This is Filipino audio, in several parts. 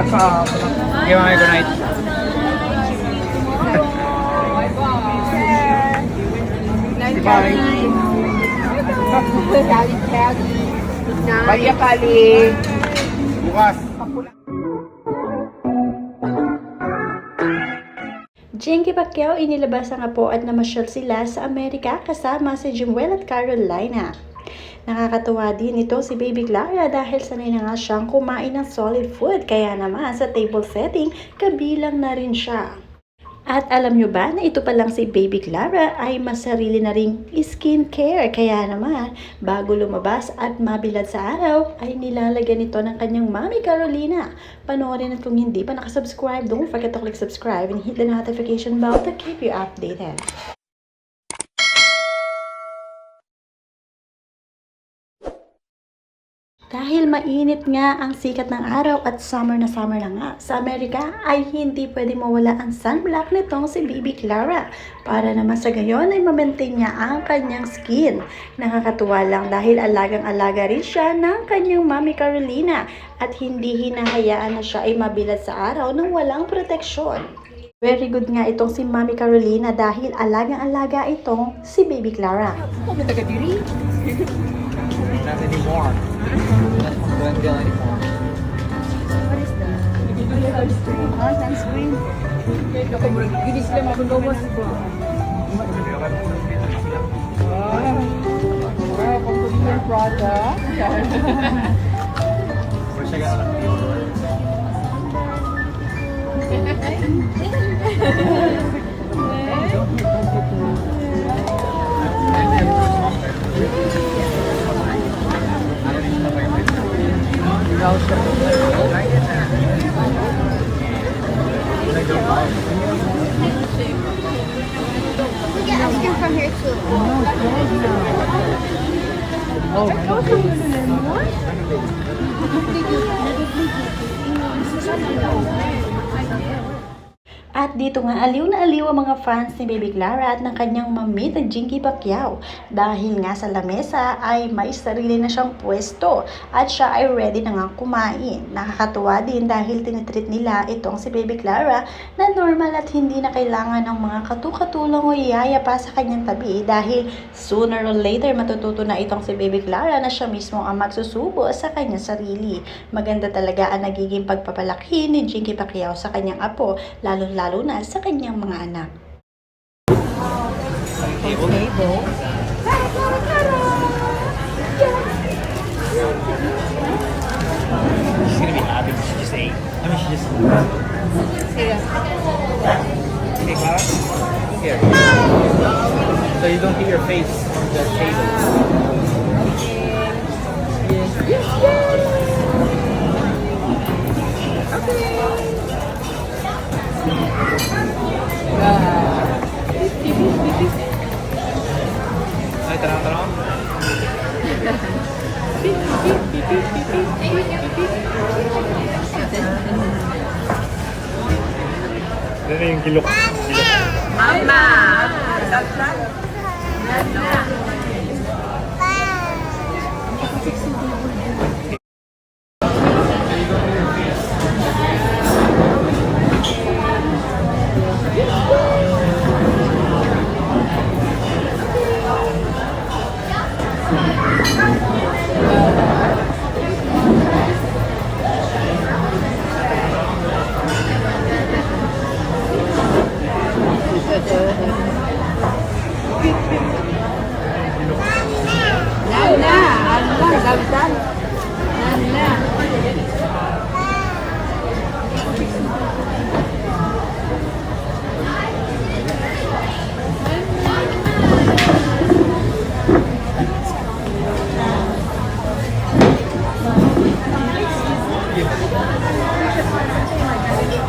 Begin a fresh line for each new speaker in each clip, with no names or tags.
Okay, mga good night. Bye. Bye, Kali. Bukas.
Jenky Pacquiao inilabas nga po at namasyal sila sa Amerika kasama si Jimwell at Carolina. Nakakatuwa din ito si Baby Clara dahil sanay na nga siyang kumain ng solid food kaya naman sa table setting kabilang na rin siya. At alam nyo ba na ito pa lang si Baby Clara ay masarili na ring skincare kaya naman bago lumabas at mabilad sa araw ay nilalagyan ito ng kanyang Mami Carolina. Panoorin at kung hindi pa nakasubscribe, don't forget to click subscribe and hit the notification bell to keep you updated. Dahil mainit nga ang sikat ng araw at summer na nga sa Amerika ay hindi pwede mawala ang sunblock nitong si Baby Clara para naman sa gayon ay ma-maintain niya ang kanyang skin. Nakakatuwa lang dahil alagang-alaga rin siya ng kanyang Mami Carolina at hindi hinahayaan na siya ay mabilad sa araw nang walang proteksyon. Very good nga itong si Mami Carolina dahil alagang-alaga itong si Baby Clara.
Not anymore. Not anymore.
What is that? Sunscreen. Oh, sunscreen.
Ako muna ginis lang ako gawas ko.
Wow, convenient product.
We get ice cream from here too.
At dito nga aliw na aliw ang mga fans ni Baby Clara at ng kanyang mami na Jenky Pacquiao dahil nga sa lamesa ay may sarili na siyang pwesto at siya ay ready na nga kumain. Nakakatuwa din dahil tinitreat nila itong si Baby Clara na normal at hindi na kailangan ng mga katukatulong o iyaya pa sa kanyang tabi dahil sooner or later matututo na itong si Baby Clara na siya mismo ang magsusubo sa kanyang sarili. Maganda talaga ang nagiging pagpapalaki ni Jenky Pacquiao sa kanyang apo lalo na sa kanyang mga anak.
Table.
She's gonna be happy. She just ate. I mean, she just.
Yeah.
Hey, Clara. Here. So you don't hit your face on the table. Ay, tanong. Ano yung kilok?
Mama!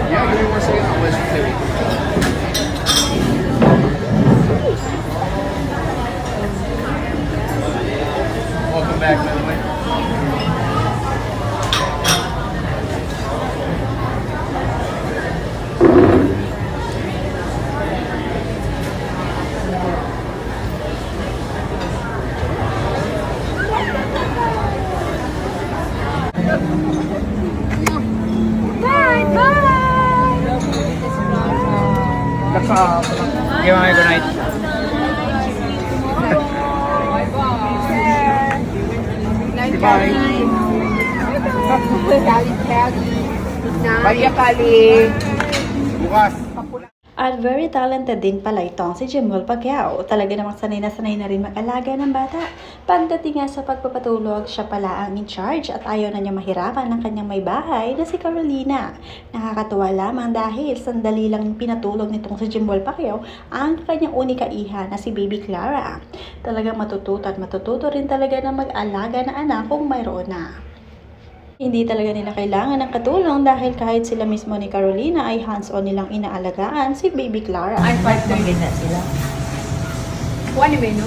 Yeah, give me 1 second. I'll let you play with it. Welcome back, by the way. Okay, Mami, good night. Bye.
Bye, Kali.
Bukas.
At very talented din pala itong si Jimwell Pacquiao. Talaga namang sanay na rin mag-alaga ng bata. Pagdating nga sa pagpapatulog, siya pala ang in charge at ayaw na niya mahirapan ng kanyang may bahay na si Carolina. Nakakatuwa lamang dahil sandali lang pinatulog nitong si Jimwell Pacquiao ang kanyang unika iha na si Baby Clara. Talagang matututo rin talaga na mag-alaga na anak kung mayroon na. Hindi talaga nila kailangan ng katulong dahil kahit sila mismo ni Carolina ay hands-on nilang inaalagaan si Baby Clara.
Ay, 5:30 na sila. Kuha ni Beno?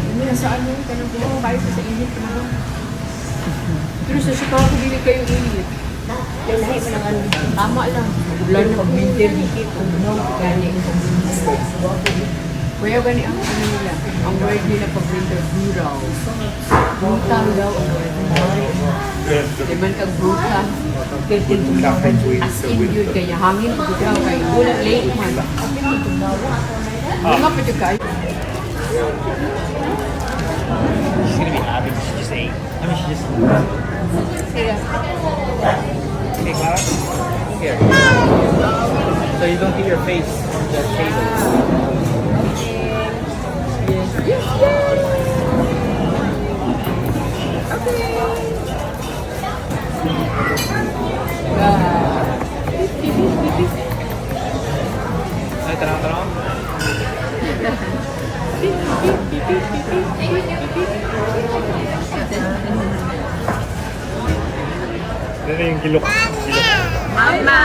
Hindi na sa ano, kanang buong kayo sa init. Pero sa Chicago, hindi kayo init. Kailangan mo ng ano, tama lang. Ulan na pag-winter, kaya gani ang ano nila, ang word nila pag-winter, buraw. Brutang daw ang word nila. Di man kag brutang. As in yun, kaya hangin ko daw kayo. Ulan late man. Mga pa kayo.
She's gonna be happy. She just ate. I mean, she just.
Kaya,
Hey, Clara. Here. So you don't hit your face on the table. Ay, tanong.
Ano yung gilok?
Mama!